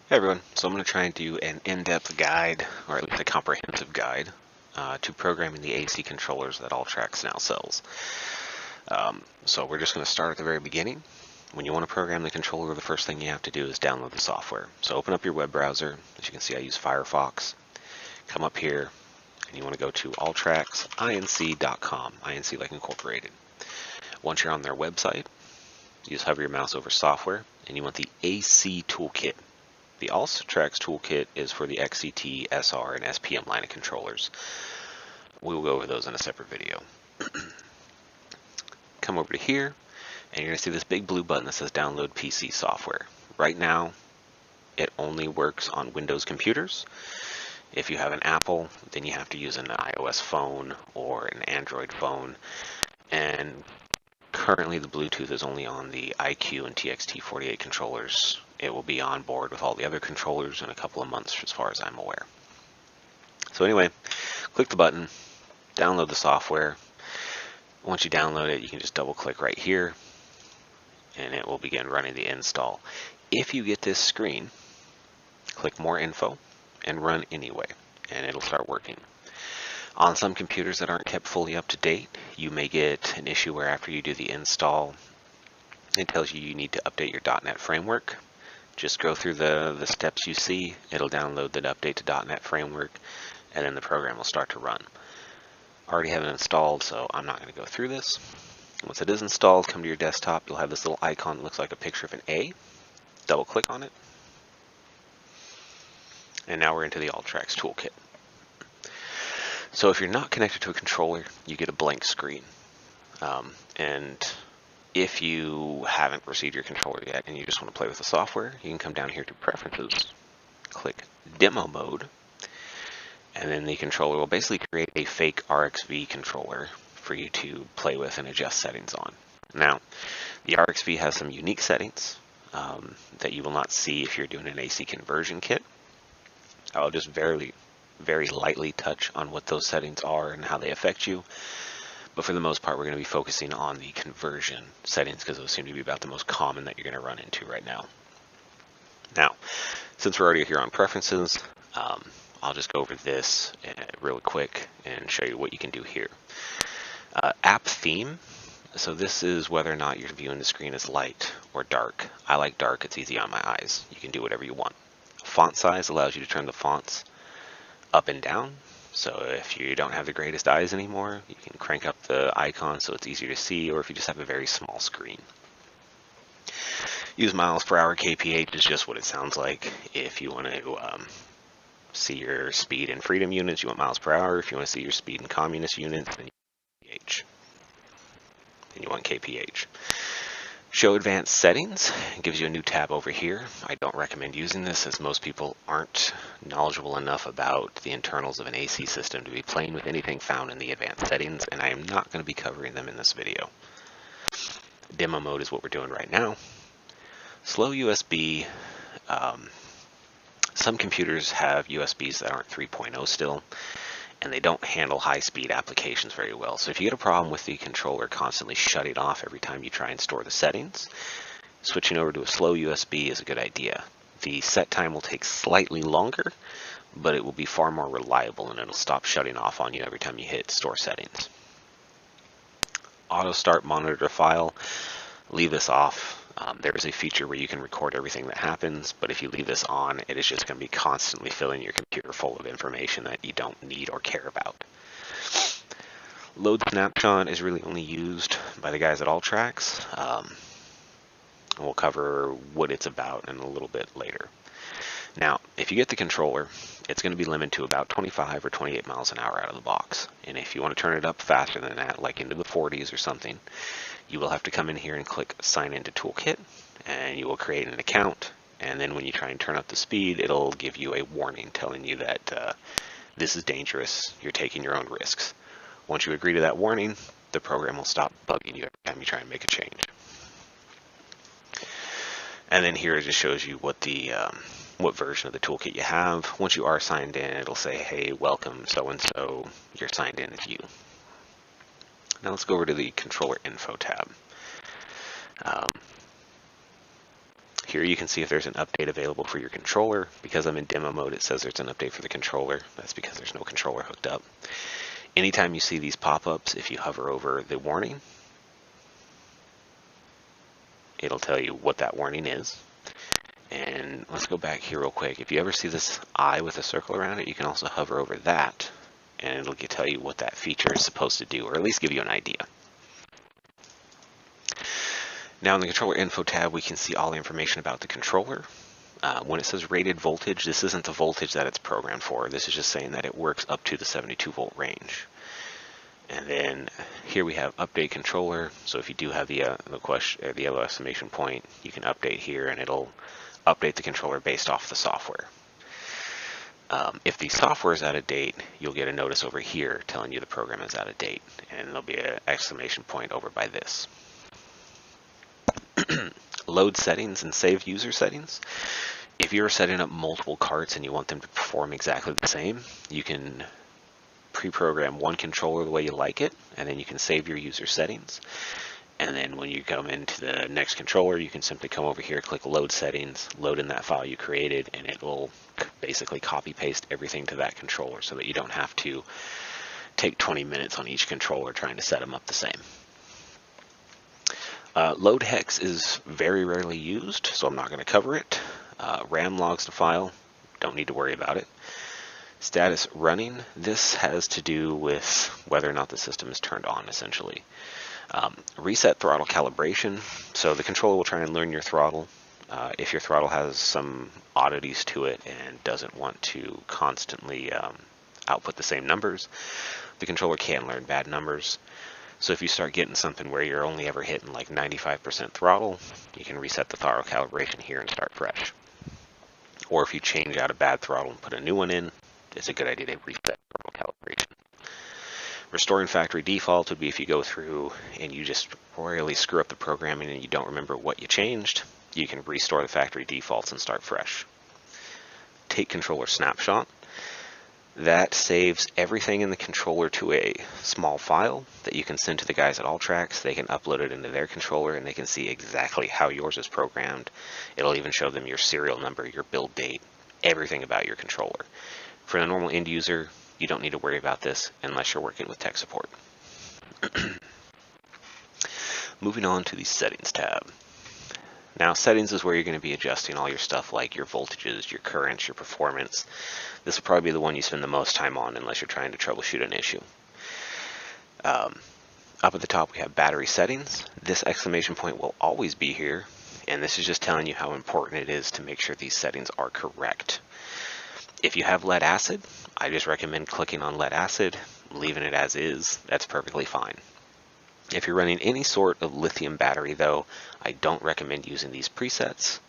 Hey everyone, so I'm going to try and do an in-depth guide, or at least a comprehensive guide, to programming the AC controllers that Alltrax now sells. So we're just going to start at the very beginning. When you want to program the controller, the first thing you have to do is download the software. So open up your web browser. As you can see, I use Firefox. Come up here, and you want to go to alltraxinc.com, INC like incorporated. Once you're on their website, you just hover your mouse over software, and you want the AC Toolkit. The Alltrax Toolkit is for the XCT, SR, and SPM line of controllers. We will go over those in a separate video. Come over to here, and you're going to see this big blue button that says Download PC Software. Right now, it only works on Windows computers. If you have an Apple, then you have to use an iOS phone or an Android phone. And currently, the Bluetooth is only on the iQ and TXT48 controllers. It will be on board with all the other controllers in a couple of months, as far as I'm aware. So anyway, click the button, download the software. Once you download it, you can just double click right here, and it will begin running the install. If you get this screen, click More Info and Run Anyway, and it'll start working. On some computers that aren't kept fully up to date, you may get an issue where after you do the install, it tells you need to update your .NET framework. Just go through the steps you see. It'll download the update to .NET framework, and then the program will start to run. I already have it installed, so I'm not going to go through this. Once it is installed, come to your desktop. You'll have this little icon that looks like a picture of an A. Double click on it. And now we're into the Alltrax Toolkit. So if you're not connected to a controller, you get a blank screen. And if you haven't received your controller yet and you just want to play with the software, you can come down here to Preferences, click Demo Mode, and then the controller will basically create a fake RxV controller for you to play with and adjust settings on. Now, the RxV has some unique settings that you will not see if you're doing an AC conversion kit. I'll just very lightly touch on what those settings are and how they affect you. But for the most part, we're going to be focusing on the conversion settings because those seem to be about the most common that you're going to run into right now. Now, since we're already here on preferences, I'll just go over this really quick and show you what you can do here. App theme. So this is whether or not you're viewing the screen as light or dark. I like dark, it's easy on my eyes. You can do whatever you want. Font size allows you to turn the fonts up and down. So if you don't have the greatest eyes anymore, you can crank up the icon so it's easier to see, or if you just have a very small screen. Use miles per hour. kph is just what it sounds like. If you want to see your speed in freedom units, you want miles per hour. If you want to see your speed in communist units, then you want kph. Then you want kph. Show advanced settings. It gives you a new tab over here. I don't recommend using this as most people aren't knowledgeable enough about the internals of an AC system to be playing with anything found in the advanced settings, and I am not going to be covering them in this video. Demo mode is what we're doing right now. Slow USB. Some computers have USBs that aren't 3.0 still, and they don't handle high-speed applications very well. So if you get a problem with the controller constantly shutting off every time you try and store the settings, switching over to a slow USB is a good idea. The set time will take slightly longer, but it will be far more reliable and it'll stop shutting off on you every time you hit store settings. Auto start monitor file, leave this off. There is a feature where you can record everything that happens, but if you leave this on, it is just going to be constantly filling your computer full of information that you don't need or care about. Load snapshot is really only used by the guys at Alltrax. We'll cover what it's about in a little bit later. Now, if you get the controller, it's going to be limited to about 25 or 28 miles an hour out of the box. And if you want to turn it up faster than that, like into the 40s or something, you will have to come in here and click Sign into Toolkit, and you will create an account. And then when you try and turn up the speed, it'll give you a warning telling you that this is dangerous, you're taking your own risks. Once you agree to that warning, the program will stop bugging you every time you try and make a change. And then here it just shows you what the what version of the toolkit you have. Once you are signed in, it'll say, hey, welcome, so-and-so, you're signed in as you. Now let's go over to the controller info tab. Here you can see if there's an update available for your controller. Because I'm in demo mode, it says there's an update for the controller. That's because there's no controller hooked up. Anytime you see these pop-ups, if you hover over the warning, it'll tell you what that warning is. And let's go back here real quick. If you ever see this eye with a circle around it, you can also hover over that, and it'll tell you what that feature is supposed to do, or at least give you an idea. Now in the controller info tab, we can see all the information about the controller. When it says rated voltage, this isn't the voltage that it's programmed for. This is just saying that it works up to the 72 volt range. And then here we have update controller. So if you do have the yellow exclamation point, you can update here, and it'll update the controller based off the software. If the software is out of date, you'll get a notice over here telling you the program is out of date, and there'll be an exclamation point over by this. Load settings and save user settings. If you're setting up multiple carts and you want them to perform exactly the same, you can pre-program one controller the way you like it, and then you can save your user settings. And then when you come into the next controller, you can simply come over here, click load settings, load in that file you created, and it will basically copy paste everything to that controller so that you don't have to take 20 minutes on each controller trying to set them up the same. Load hex is very rarely used, so I'm not going to cover it. RAM logs the file, don't need to worry about it. Status running, this has to do with whether or not the system is turned on, essentially. Reset throttle calibration, so the controller will try and learn your throttle. If your throttle has some oddities to it and doesn't want to constantly output the same numbers, the controller can learn bad numbers. So if you start getting something where you're only ever hitting like 95% throttle, you can reset the throttle calibration here and start fresh. Or if you change out a bad throttle and put a new one in, it's a good idea to reset throttle calibration. Restoring factory default would be if you go through and you just royally screw up the programming and you don't remember what you changed, you can restore the factory defaults and start fresh. Take controller snapshot. That saves everything in the controller to a small file that you can send to the guys at Alltrax. They can upload it into their controller and they can see exactly how yours is programmed. It'll even show them your serial number, your build date, everything about your controller. For the normal end user, you don't need to worry about this unless you're working with tech support. Moving on to the settings tab. Now settings is where you're going to be adjusting all your stuff like your voltages, your currents, your performance. This will probably be the one you spend the most time on unless you're trying to troubleshoot an issue. Up at the top we have battery settings. This exclamation point will always be here, and this is just telling you how important it is to make sure these settings are correct. If you have lead acid, I just recommend clicking on lead acid, leaving it as is. That's perfectly fine. If you're running any sort of lithium battery though, I don't recommend using these presets.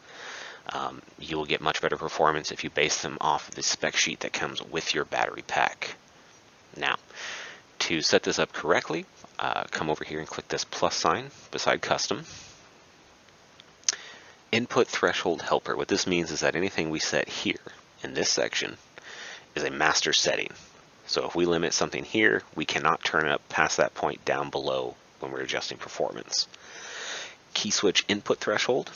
You will get much better performance if you base them off of the spec sheet that comes with your battery pack. Now, to set this up correctly, come over here and click this plus sign beside custom. Input threshold helper. What this means is that anything we set here in this section is a master setting. So if we limit something here, we cannot turn it up past that point down below when we're adjusting performance. Key switch input threshold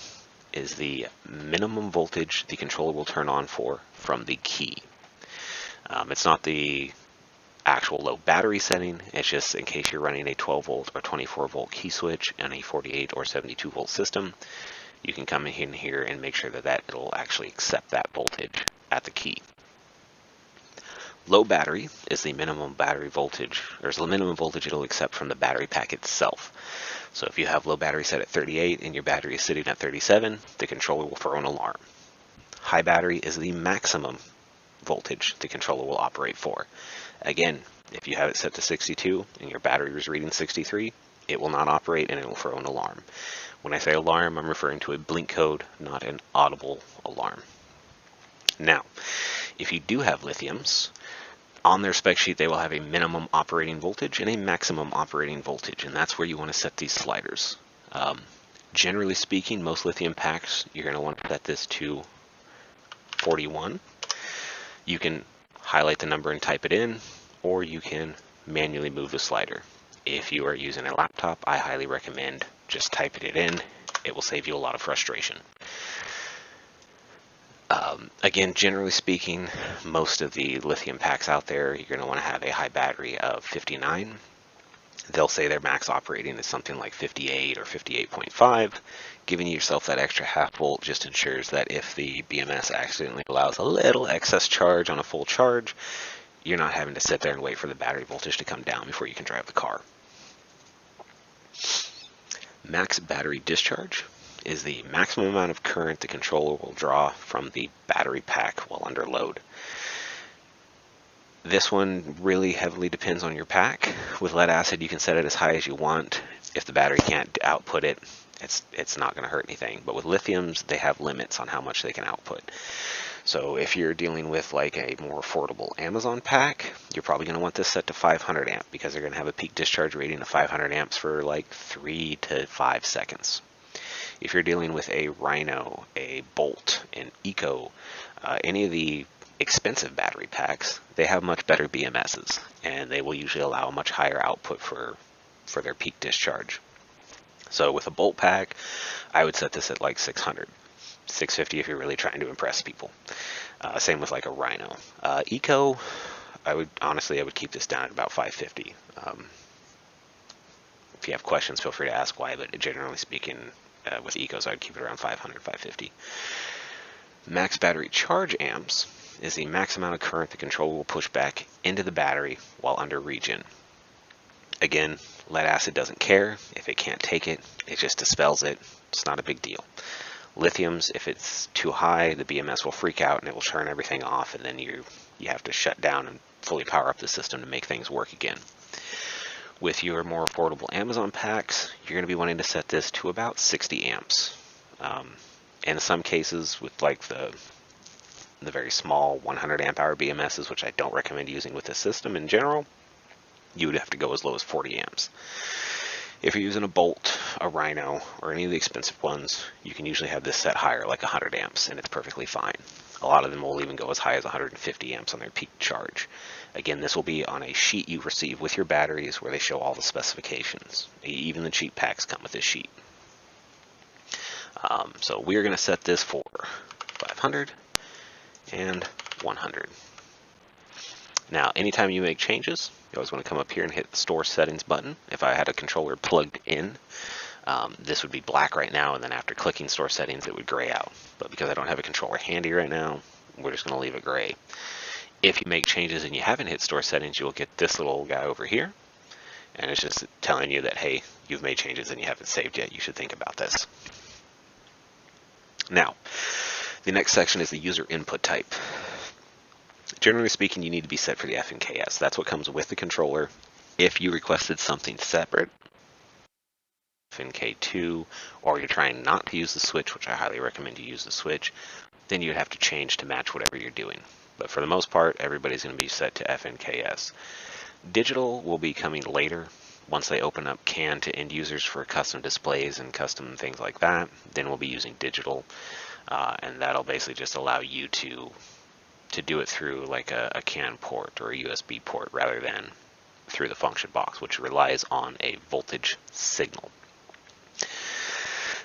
is the minimum voltage the controller will turn on for from the key. It's not the actual low battery setting, it's just in case you're running a 12 volt or 24 volt key switch and a 48 or 72 volt system, you can come in here and make sure that it'll actually accept that voltage at the key. Low battery is the minimum battery voltage, or is the minimum voltage it'll accept from the battery pack itself. So if you have low battery set at 38 and your battery is sitting at 37, the controller will throw an alarm. High battery is the maximum voltage the controller will operate for. Again, if you have it set to 62 and your battery is reading 63, it will not operate and it will throw an alarm. When I say alarm, I'm referring to a blink code, not an audible alarm. Now, if you do have lithiums, on their spec sheet they will have a minimum operating voltage and a maximum operating voltage, and that's where you want to set these sliders. Generally speaking, most lithium packs, you're going to want to set this to 41. You can highlight the number and type it in, or you can manually move the slider. If you are using a laptop, I highly recommend just typing it in it will save you a lot of frustration. Again, generally speaking, most of the lithium packs out there, you're going to want to have a high battery of 59. They'll say their max operating is something like 58 or 58.5. Giving yourself that extra half volt just ensures that if the BMS accidentally allows a little excess charge on a full charge, you're not having to sit there and wait for the battery voltage to come down before you can drive the car. Max battery discharge is the maximum amount of current the controller will draw from the battery pack while under load. This one really heavily depends on your pack. With lead acid, you can set it as high as you want. If the battery can't output it, it's not going to hurt anything. But with lithiums, they have limits on how much they can output. So if you're dealing with like a more affordable Amazon pack, you're probably going to want this set to 500 amp because they're going to have a peak discharge rating of 500 amps for like 3 to 5 seconds. If you're dealing with a Rhino, a Bolt, an Eco, any of the expensive battery packs, they have much better BMSs, and they will usually allow a much higher output for their peak discharge. So with a Bolt pack, I would set this at like 600. 650 if you're really trying to impress people. Same with like a Rhino. Eco, I would keep this down at about 550. If you have questions, feel free to ask why, but generally speaking, with Ecos, I'd keep it around 500, 550. Max battery charge amps is the max amount of current the controller will push back into the battery while under regen. Again, lead acid doesn't care. If it can't take it, it just dispels it. It's not a big deal. Lithiums, if it's too high, the BMS will freak out and it will turn everything off, and then you have to shut down and fully power up the system to make things work again. With your more affordable Amazon packs, you're going to be wanting to set this to about 60 amps. In some cases, with like the very small 100 amp hour BMSs, which I don't recommend using with this system in general, you would have to go as low as 40 amps. If you're using a Bolt, a Rhino, or any of the expensive ones, you can usually have this set higher, like 100 amps, and it's perfectly fine. A lot of them will even go as high as 150 amps on their peak charge. Again, this will be on a sheet you receive with your batteries where they show all the specifications. Even the cheap packs come with this sheet. So we're going to set this for 500 and 100. Now, anytime you make changes, you always want to come up here and hit the Store Settings button. If I had a controller plugged in, this would be black right now, and then after clicking Store Settings, it would gray out. But because I don't have a controller handy right now, we're just going to leave it gray. If you make changes and you haven't hit Store Settings, you'll get this little guy over here, and it's just telling you that, hey, you've made changes and you haven't saved yet. You should think about this. Now, the next section is the user input type. Generally speaking, you need to be set for the FNKS. That's what comes with the controller. If you requested something separate, FNK2, or you're trying not to use the switch, which I highly recommend you use the switch, then you'd have to change to match whatever you're doing. But for the most part, everybody's going to be set to FNKS. Digital will be coming later. Once they open up CAN to end users for custom displays and custom things like that, then we'll be using digital. And that'll basically just allow you to do it through like a CAN port or a USB port rather than through the function box, which relies on a voltage signal.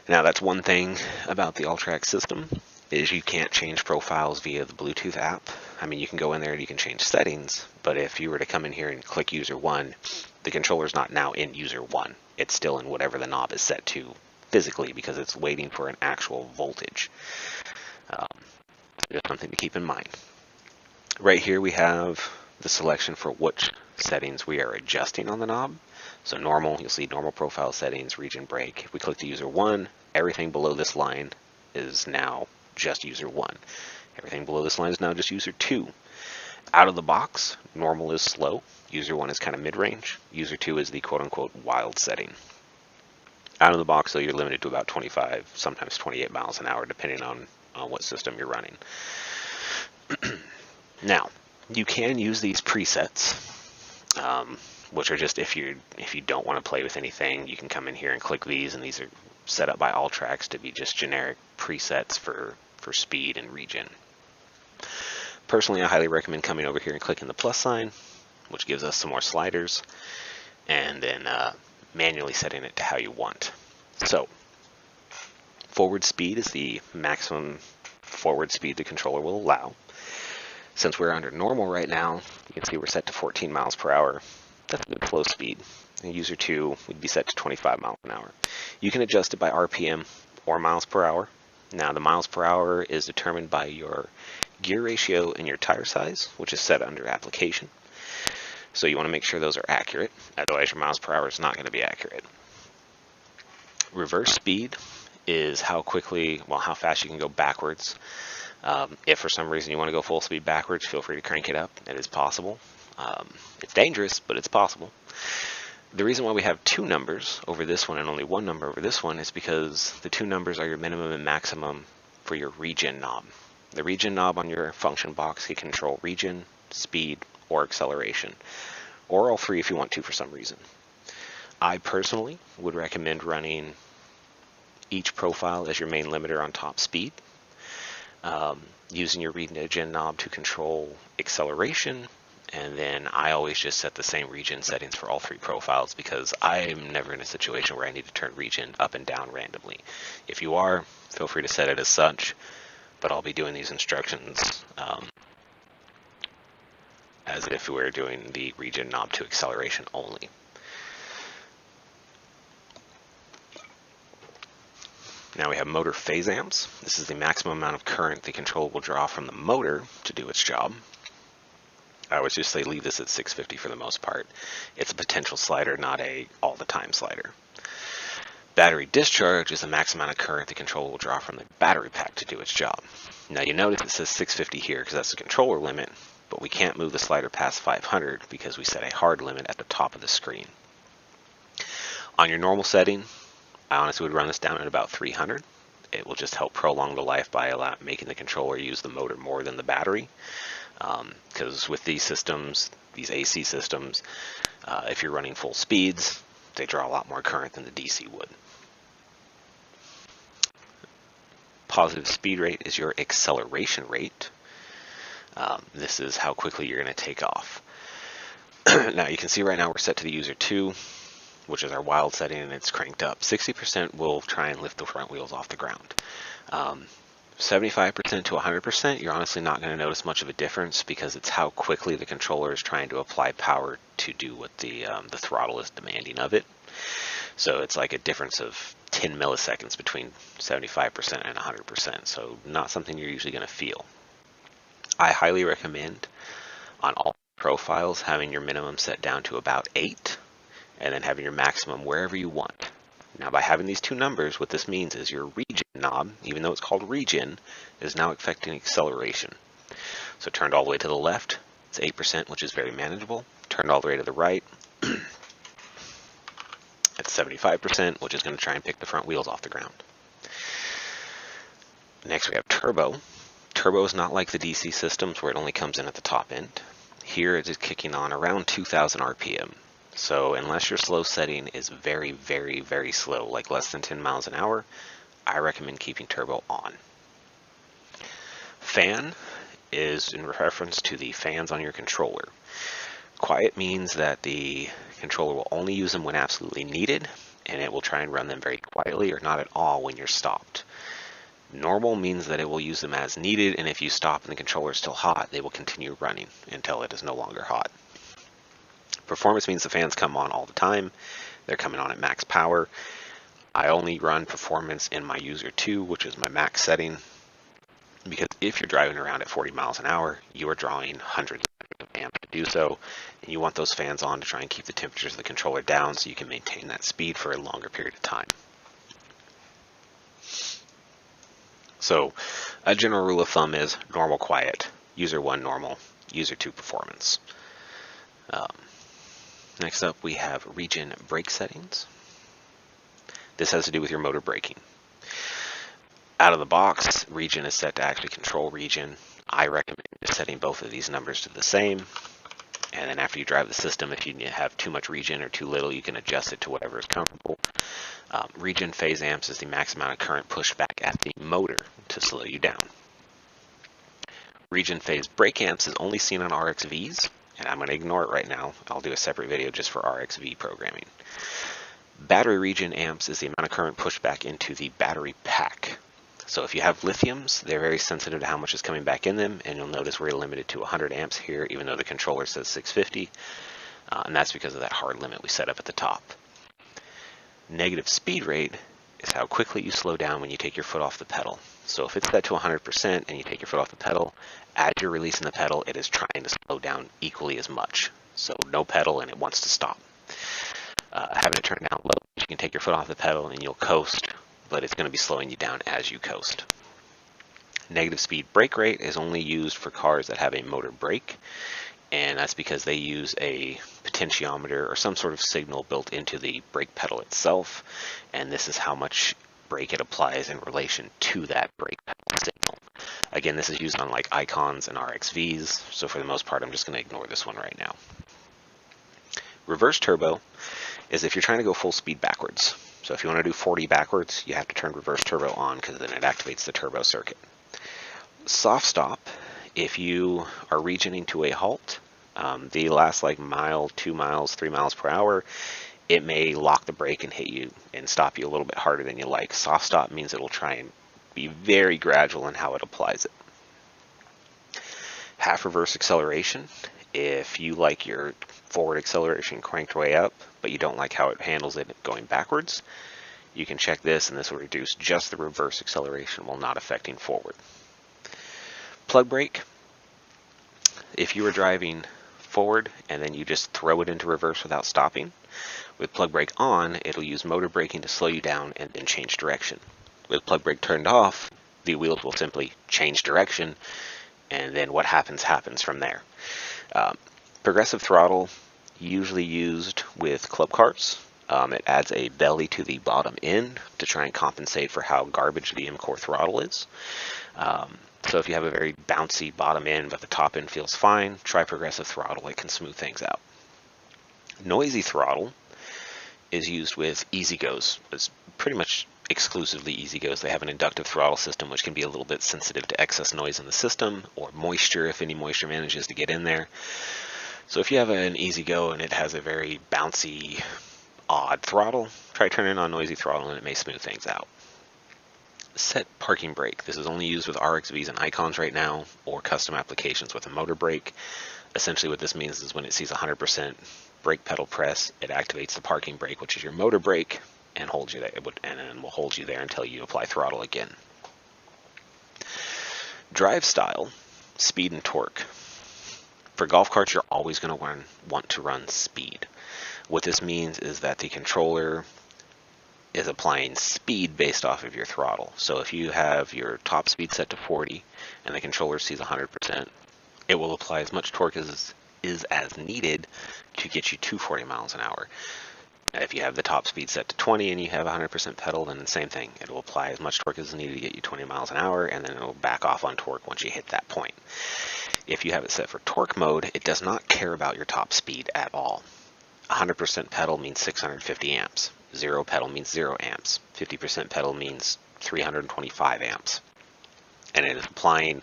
Now, that's one thing about the Alltrax system, is you can't change profiles via the Bluetooth app. I mean, you can go in there and you can change settings, but if you were to come in here and click user 1, the controller's not now in user 1. It's still in whatever the knob is set to physically because it's waiting for an actual voltage. Just something to keep in mind. Right here we have the selection for which settings we are adjusting on the knob. So normal, you'll see normal profile settings, region break. If we click to user 1, everything below this line is now just user 1. Everything below this line is now just user 2. Out of the box, normal is slow. User 1 is kind of mid-range. User 2 is the quote-unquote wild setting. Out of the box, though, you're limited to about 25, sometimes 28 miles an hour, depending on what system you're running. Now, you can use these presets, which are just if you don't want to play with anything, you can come in here and click these, and these are set up by Alltrax to be just generic presets for speed and regen. Personally, I highly recommend coming over here and clicking the plus sign, which gives us some more sliders, and then manually setting it to how you want. So, Forward speed is the maximum forward speed the controller will allow. Since we're under normal right now, you can see we're set to 14 miles per hour. That's a good flow speed. And user 2 would be set to 25 miles an hour. You can adjust it by RPM or miles per hour. Now the miles per hour is determined by your gear ratio and your tire size, which is set under application. So you want to make sure those are accurate, otherwise your miles per hour is not going to be accurate. Reverse speed is how fast you can go backwards. If for some reason you want to go full speed backwards, feel free to crank it up. It is possible. It's dangerous, but it's possible. The reason why we have two numbers over this one and only one number over this one is because the two numbers are your minimum and maximum for your regen knob. The regen knob on your function box can control regen, speed, or acceleration, or all three if you want to for some reason. I personally would recommend running each profile as your main limiter on top speed, using your regen knob to control acceleration, and then I always just set the same regen settings for all three profiles because I'm never in a situation where I need to turn regen up and down randomly. If you are, feel free to set it as such, but I'll be doing these instructions as if we were doing the regen knob to acceleration only. Now we have motor phase amps. This is the maximum amount of current the controller will draw from the motor to do its job. I would just say leave this at 650 for the most part. It's a potential slider, not a all-the-time slider. Battery discharge is the max amount of current the controller will draw from the battery pack to do its job. Now you notice it says 650 here because that's the controller limit, but we can't move the slider past 500 because we set a hard limit at the top of the screen. On your normal setting, I honestly would run this down at about 300. It will just help prolong the life by making the controller use the motor more than the battery. Because with these systems, these AC systems, if you're running full speeds, they draw a lot more current than the DC would. Positive speed rate is your acceleration rate. This is how quickly you're going to take off. Now you can see right now we're set to the user 2, which is our wild setting, and it's cranked up. 60% will try and lift the front wheels off the ground. 75% to 100%, you're honestly not going to notice much of a difference because it's how quickly the controller is trying to apply power to do what the throttle is demanding of it. So it's like a difference of 10 milliseconds between 75% and 100%, so not something you're usually going to feel. I highly recommend on all profiles having your minimum set down to about 8 and then having your maximum wherever you want. Now by having these two numbers, what this means is your regen knob, even though it's called regen, is now affecting acceleration. So turned all the way to the left, it's 8%, which is very manageable. Turned all the way to the right, it's 75%, which is going to try and pick the front wheels off the ground. Next we have turbo. Turbo is not like the DC systems where it only comes in at the top end. Here it is kicking on around 2000 RPM. So unless your slow setting is very, very, very slow, like less than 10 miles an hour, I recommend keeping turbo on. Fan is in reference to the fans on your controller. Quiet means that the controller will only use them when absolutely needed, and it will try and run them very quietly or not at all when you're stopped. Normal means that it will use them as needed, and if you stop and the controller is still hot, they will continue running until it is no longer hot. Performance means the fans come on all the time. They're coming on at max power. I only run performance in my user 2, which is my max setting, because if you're driving around at 40 miles an hour, you are drawing hundreds of amps to do so, and you want those fans on to try and keep the temperatures of the controller down so you can maintain that speed for a longer period of time. So a general rule of thumb is normal quiet, user 1 normal, user 2 performance. Next up we have regen brake settings. This has to do with your motor braking. Out of the box, regen is set to actually control regen. I recommend setting both of these numbers to the same, and then after you drive the system, if you have too much regen or too little, you can adjust it to whatever is comfortable. Regen phase amps is the max amount of current pushed back at the motor to slow you down. Regen phase brake amps is only seen on RXVs, and I'm going to ignore it right now. I'll do a separate video just for RXV programming. Battery region amps is the amount of current pushed back into the battery pack. So if you have lithiums, they're very sensitive to how much is coming back in them, and you'll notice we're limited to 100 amps here, even though the controller says 650, and that's because of that hard limit we set up at the top. Negative speed rate is how quickly you slow down when you take your foot off the pedal. So if it's set to 100% and you take your foot off the pedal, as you're releasing the pedal, it is trying to slow down equally as much. So no pedal and it wants to stop. Having it turn down low, you can take your foot off the pedal and you'll coast, but it's going to be slowing you down as you coast. Negative speed brake rate is only used for cars that have a motor brake, and that's because they use a potentiometer or some sort of signal built into the brake pedal itself, and this is how much brake it applies in relation to that brake pedal signal. Again, this is used on like Icons and RXVs, so for the most part I'm just going to ignore this one right now. Reverse turbo is if you're trying to go full speed backwards. So if you want to do 40 backwards, you have to turn reverse turbo on because then it activates the turbo circuit. Soft stop, if you are regioning to a halt, the last like mile, 2 miles, 3 miles per hour, it may lock the brake and hit you and stop you a little bit harder than you like. Soft stop means it'll try and be very gradual in how it applies it. Half reverse acceleration, if you like your forward acceleration cranked way up, but you don't like how it handles it going backwards, you can check this and this will reduce just the reverse acceleration while not affecting forward. Plug brake, if you were driving forward and then you just throw it into reverse without stopping, with plug brake on, it'll use motor braking to slow you down and then change direction. With plug brake turned off, the wheels will simply change direction, and then what happens from there. Progressive throttle, usually used with club cars. It adds a belly to the bottom end to try and compensate for how garbage the M-Core throttle is. So if you have a very bouncy bottom end but the top end feels fine, try progressive throttle. It can smooth things out. Noisy throttle is used with EasyGos. It's pretty much exclusively EasyGos. They have an inductive throttle system which can be a little bit sensitive to excess noise in the system or moisture if any moisture manages to get in there. So if you have an EasyGo and it has a very bouncy, odd throttle, try turning on noisy throttle and it may smooth things out. Set parking brake. This is only used with RXVs and Icons right now, or custom applications with a motor brake. Essentially what this means is when it sees 100% brake pedal press, it activates the parking brake, which is your motor brake, and holds you there, and will hold you there until you apply throttle again. Drive style, speed and torque. For golf carts, you're always going to want to run speed. What this means is that the controller is applying speed based off of your throttle. So if you have your top speed set to 40 and the controller sees 100%, it will apply as much torque as is as needed to get you to 40 miles an hour. And if you have the top speed set to 20 and you have 100% pedal, then the same thing. It will apply as much torque as is needed to get you 20 miles an hour, and then it will back off on torque once you hit that point. If you have it set for torque mode, it does not care about your top speed at all. 100% pedal means 650 amps. 0 pedal means 0 amps. 50% pedal means 325 amps. And it is applying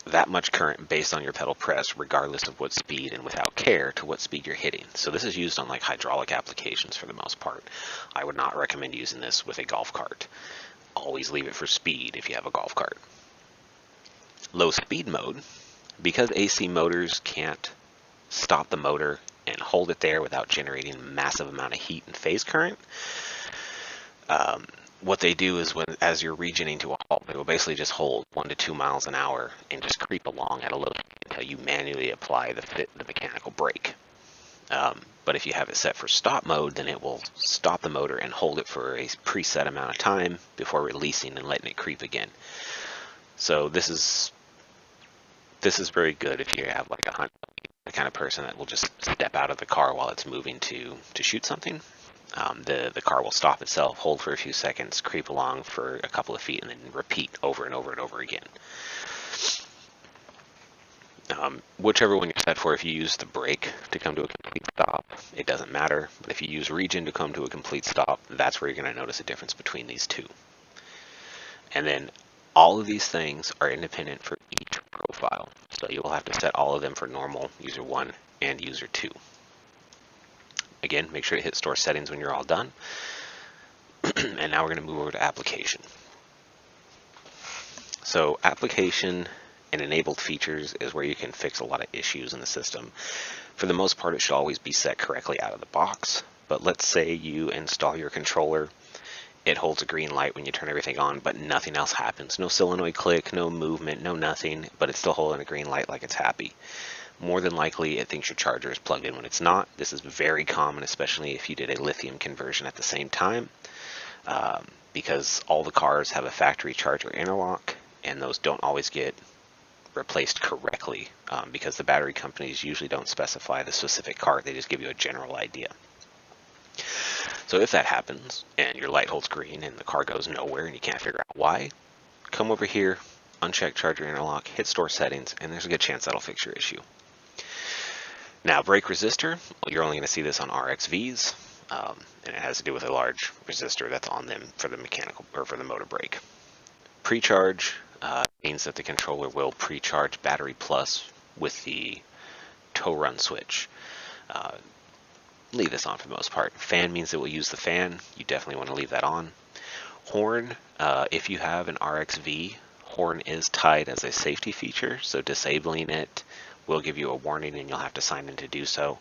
that much current based on your pedal press, regardless of what speed and without care to what speed you're hitting. So this is used on like hydraulic applications for the most part. I would not recommend using this with a golf cart. Always leave it for speed if you have a golf cart. Low speed mode, because AC motors can't stop the motor and hold it there without generating a massive amount of heat and phase current, what they do is as you're regioning to a halt, they will basically just hold 1 to 2 miles an hour and just creep along at a low speed until you manually apply the mechanical brake. But if you have it set for stop mode, then it will stop the motor and hold it for a preset amount of time before releasing and letting it creep again. So this is very good if you have like the kind of person that will just step out of the car while it's moving to shoot something. The car will stop itself, hold for a few seconds, creep along for a couple of feet, and then repeat over and over and over again. Whichever one you're set for, if you use the brake to come to a complete stop, it doesn't matter. But if you use region to come to a complete stop, that's where you're going to notice a difference between these two. And then all of these things are independent for each profile. So you will have to set all of them for normal, user 1, and user 2. Again, make sure to hit store settings when you're all done. And now we're going to move over to application. So application and enabled features is where you can fix a lot of issues in the system. For the most part, it should always be set correctly out of the box. But let's say you install your controller, it holds a green light when you turn everything on, but nothing else happens. No solenoid click, no movement, no nothing, but it's still holding a green light like it's happy. More than likely, it thinks your charger is plugged in when it's not. This is very common, especially if you did a lithium conversion at the same time, because all the cars have a factory charger interlock, and those don't always get replaced correctly because the battery companies usually don't specify the specific car. They just give you a general idea. So if that happens and your light holds green and the car goes nowhere and you can't figure out why, come over here, uncheck charger interlock, hit store settings, and there's a good chance that'll fix your issue. Now, brake resistor, well, you're only going to see this on RXVs, and it has to do with a large resistor that's on them for the mechanical or for the motor brake. Pre-charge means that the controller will pre-charge battery plus with the tow run switch. Leave this on for the most part. Fan means it will use the fan. You definitely want to leave that on. Horn, if you have an RXV, horn is tied as a safety feature, so disabling it will give you a warning and you'll have to sign in to do so.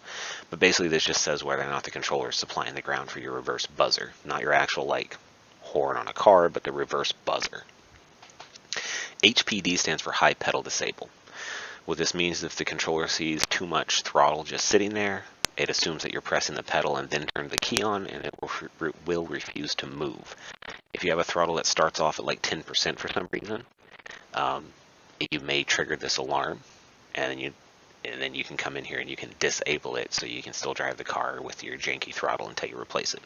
But basically this just says whether or not the controller is supplying the ground for your reverse buzzer. Not your actual like horn on a car, but the reverse buzzer. HPD stands for high pedal disable. What this means is if the controller sees too much throttle just sitting there, it assumes that you're pressing the pedal and then turn the key on, and it will refuse to move. If you have a throttle that starts off at like 10% for some reason, you may trigger this alarm, and then you can come in here and you can disable it so you can still drive the car with your janky throttle until you replace it.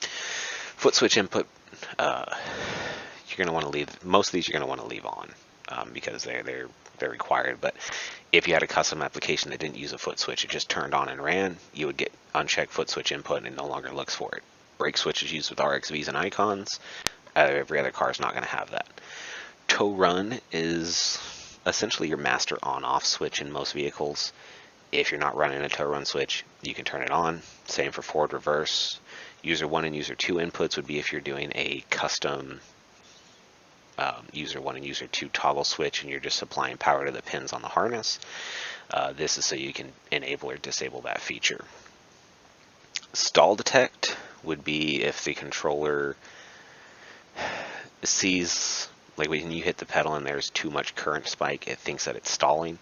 Foot switch input, you're going to want to leave, most of these you're going to want to leave on because they're required, but if you had a custom application that didn't use a foot switch, it just turned on and ran, you would get unchecked foot switch input and it no longer looks for it. Brake switch is used with RXVs and icons. Every other car is not going to have that. Tow run is essentially your master on-off switch in most vehicles. If you're not running a tow run switch, you can turn it on. Same for forward reverse. User 1 and user 2 inputs would be if you're doing a custom user 1 and user 2 toggle switch and you're just supplying power to the pins on the harness. This is so you can enable or disable that feature. Stall detect would be if the controller sees, like when you hit the pedal and there's too much current spike, it thinks that it's stalling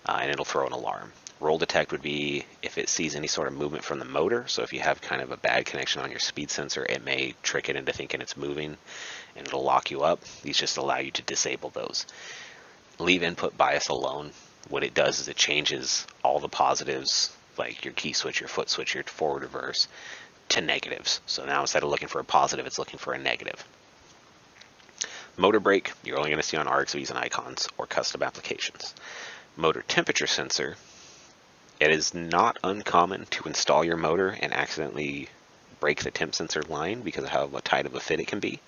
and it'll throw an alarm. Roll detect would be if it sees any sort of movement from the motor. So if you have kind of a bad connection on your speed sensor, it may trick it into thinking it's moving and it'll lock you up. These just allow you to disable those. Leave input bias alone. What it does is it changes all the positives, like your key switch, your foot switch, your forward reverse, to negatives. So now instead of looking for a positive, it's looking for a negative. Motor brake, you're only going to see on RXVs and icons or custom applications. Motor temperature sensor, it is not uncommon to install your motor and accidentally break the temp sensor line because of how tight of a fit it can be.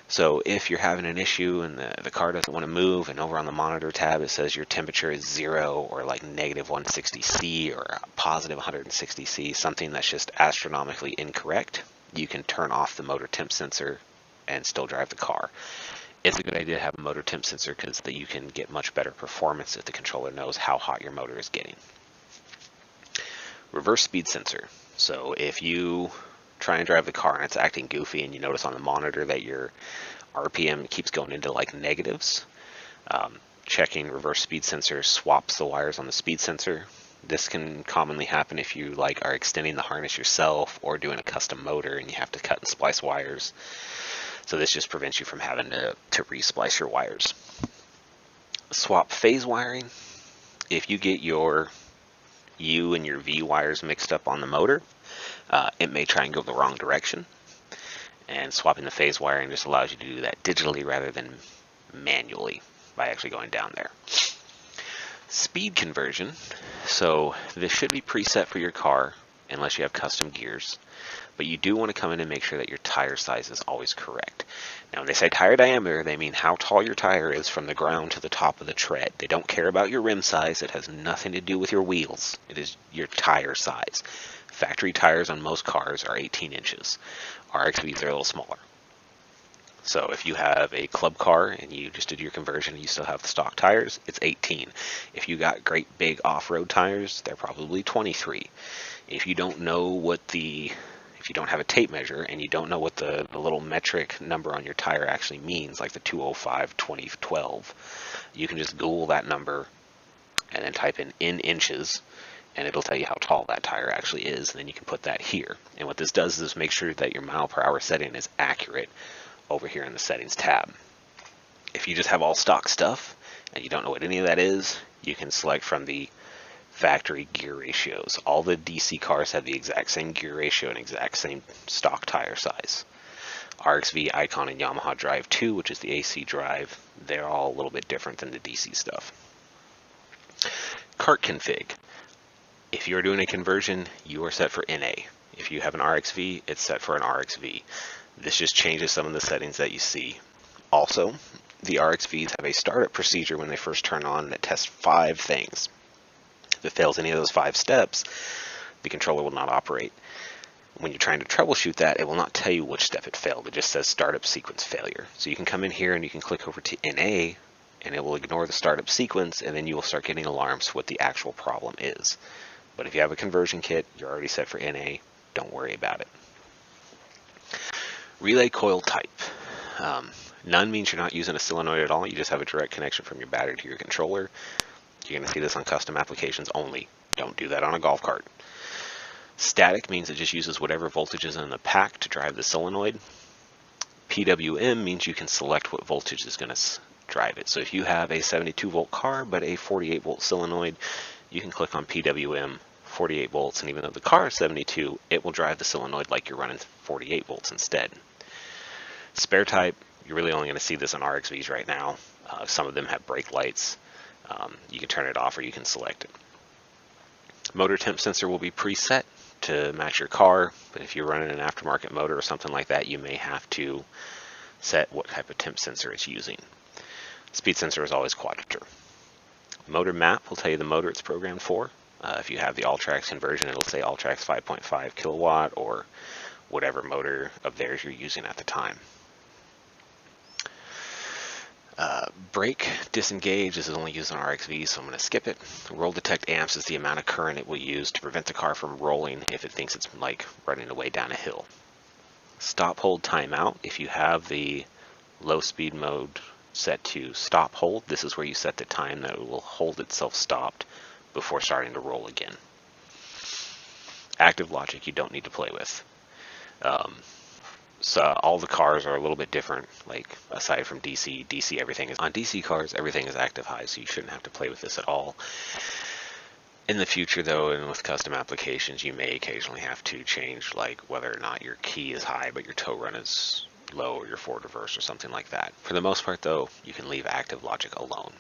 So if you're having an issue and the car doesn't want to move, and over on the monitor tab it says your temperature is 0 or like negative 160°C or positive 160°C, something that's just astronomically incorrect, you can turn off the motor temp sensor and still drive the car. It's a good idea to have a motor temp sensor because you can get much better performance if the controller knows how hot your motor is getting. Reverse speed sensor. So if you try and drive the car and it's acting goofy and you notice on the monitor that your RPM keeps going into like negatives, checking reverse speed sensor swaps the wires on the speed sensor. This can commonly happen if you like are extending the harness yourself or doing a custom motor and you have to cut and splice wires. So this just prevents you from having to re-splice your wires. Swap phase wiring. If you get your U and your V wires mixed up on the motor, it may try and go the wrong direction. And swapping the phase wiring just allows you to do that digitally rather than manually by actually going down there. Speed conversion. So this should be preset for your car unless you have custom gears. but you do want to come in and make sure that your tire size is always correct. Now, when they say tire diameter, they mean how tall your tire is from the ground to the top of the tread. They don't care about your rim size. It has nothing to do with your wheels. It is your tire size. Factory tires on most cars are 18 inches. RXVs are a little smaller. So if you have a club car and you just did your conversion and you still have the stock tires, it's 18. If you got great big off-road tires, they're probably 23. If you don't know if you don't have a tape measure and you don't know what the little metric number on your tire actually means, like the 205 2012, you can just Google that number and then type in inches, and it'll tell you how tall that tire actually is, and then you can put that here. And what this does is make sure that your mile per hour setting is accurate over here in the settings tab. If you just have all stock stuff and you don't know what any of that is, you can select from the factory gear ratios. All the DC cars have the exact same gear ratio and exact same stock tire size. RXV, Icon, and Yamaha Drive 2, which is the AC drive, they're all a little bit different than the DC stuff. Cart config. If you're doing a conversion, you are set for NA. If you have an RXV, it's set for an RXV. This just changes some of the settings that you see. Also, the RXVs have a startup procedure when they first turn on that tests 5 things. If it fails any of those 5 steps, the controller will not operate. When you're trying to troubleshoot that, it will not tell you which step it failed. It just says startup sequence failure. So you can come in here and you can click over to NA, and it will ignore the startup sequence, and then you will start getting alarms for what the actual problem is. But if you have a conversion kit, you're already set for NA. Don't worry about it. Relay coil type. None means you're not using a solenoid at all. You just have a direct connection from your battery to your controller. You're going to see this on custom applications only. Don't do that on a golf cart. Static means it just uses whatever voltage is in the pack to drive the solenoid. PWM means you can select what voltage is going to drive it. So if you have a 72 volt car but a 48 volt solenoid, you can click on PWM 48 volts, and even though the car is 72, it will drive the solenoid like you're running 48 volts instead. Spare type, you're really only going to see this on RXVs right now. Some of them have brake lights. You can turn it off or you can select it. Motor temp sensor will be preset to match your car, but if you're running an aftermarket motor or something like that, you may have to set what type of temp sensor it's using. Speed sensor is always quadrimeter. Motor map will tell you the motor it's programmed for. If you have the Alltrax conversion, it'll say Alltrax 5.5 kilowatt or whatever motor of theirs you're using at the time. Brake disengage, this is only used on RXV, so I'm going to skip it. Roll detect amps is the amount of current it will use to prevent the car from rolling if it thinks it's like running away down a hill. Stop hold timeout, if you have the low speed mode set to stop hold, this is where you set the time that it will hold itself stopped before starting to roll again. Active logic you don't need to play with. So all the cars are a little bit different, like aside from DC everything is, on DC cars everything is active high, so you shouldn't have to play with this at all. In the future though, and with custom applications, you may occasionally have to change like whether or not your key is high but your tow run is low, or your forward reverse or something like that. For the most part though, you can leave active logic alone.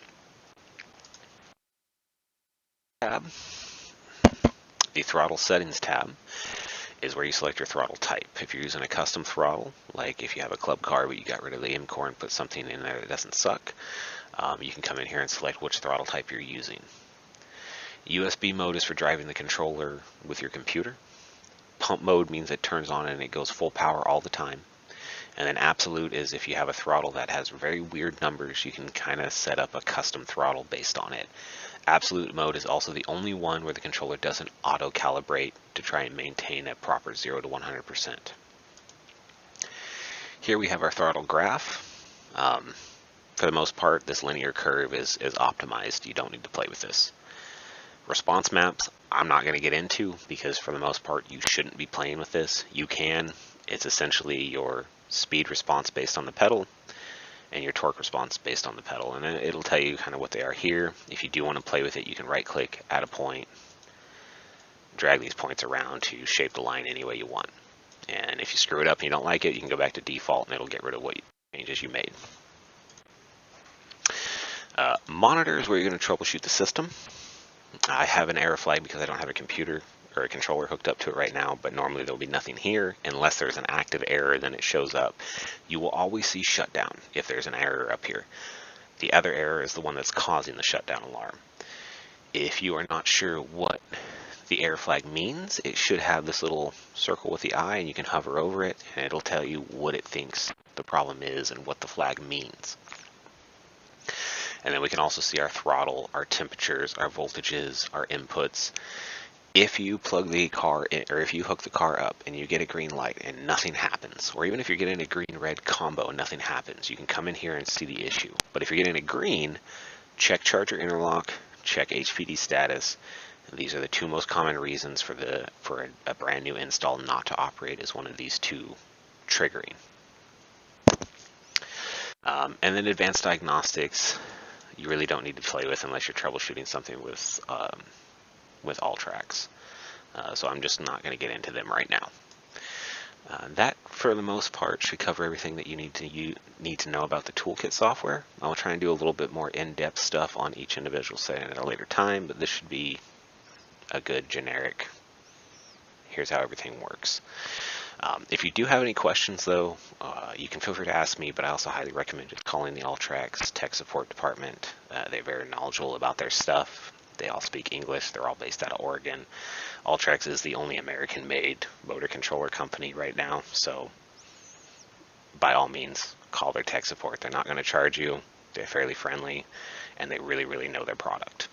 Tab. The throttle settings tab is where you select your throttle type. If you're using a custom throttle, like if you have a club car but you got rid of the M-core and put something in there that doesn't suck, you can come in here and select which throttle type you're using. USB mode is for driving the controller with your computer. Pump mode means it turns on and it goes full power all the time. And then absolute is if you have a throttle that has very weird numbers, you can kind of set up a custom throttle based on it. Absolute mode is also the only one where the controller doesn't auto-calibrate to try and maintain a proper 0 to 100%. Here we have our throttle graph. For the most part, this linear curve is optimized. You don't need to play with this. Response maps, I'm not going to get into because for the most part, you shouldn't be playing with this. You can. It's essentially your speed response based on the pedal and your torque response based on the pedal, and it'll tell you kind of what they are here. If you do want to play with it, you can right click, add a point, drag these points around to shape the line any way you want. And if you screw it up and you don't like it, you can go back to default and it'll get rid of what changes you made. Monitor is where you're going to troubleshoot the system. I have an error flag because I don't have a computer or a controller hooked up to it right now, but normally there'll be nothing here unless there's an active error. Then it shows up. You will always see shutdown if there's an error up here. The other error is the one that's causing the shutdown alarm. If you are not sure what the error flag means, it should have this little circle with the eye, and you can hover over it and it'll tell you what it thinks the problem is and what the flag means. And then we can also see our throttle, our temperatures, our voltages, our inputs. If you plug the car in, or if you hook the car up and you get a green light and nothing happens, or even if you're getting a green-red combo and nothing happens, you can come in here and see the issue. But if you're getting a green, check charger interlock, check HPD status. These are the two most common reasons for a brand new install not to operate, is one of these two triggering. And then advanced diagnostics, you really don't need to play with unless you're troubleshooting something with Alltrax. So I'm just not going to get into them right now. That, for the most part, should cover everything that you need to know about the Toolkit software. I'll try and do a little bit more in-depth stuff on each individual setting at a later time, but this should be a good generic, here's how everything works. If you do have any questions, though, you can feel free to ask me, but I also highly recommend just calling the Alltrax tech support department. They're very knowledgeable about their stuff. They all speak English. They're all based out of Oregon. Alltrax is the only American-made motor controller company right now, so by all means, call their tech support. They're not going to charge you. They're fairly friendly, and they really, really know their product.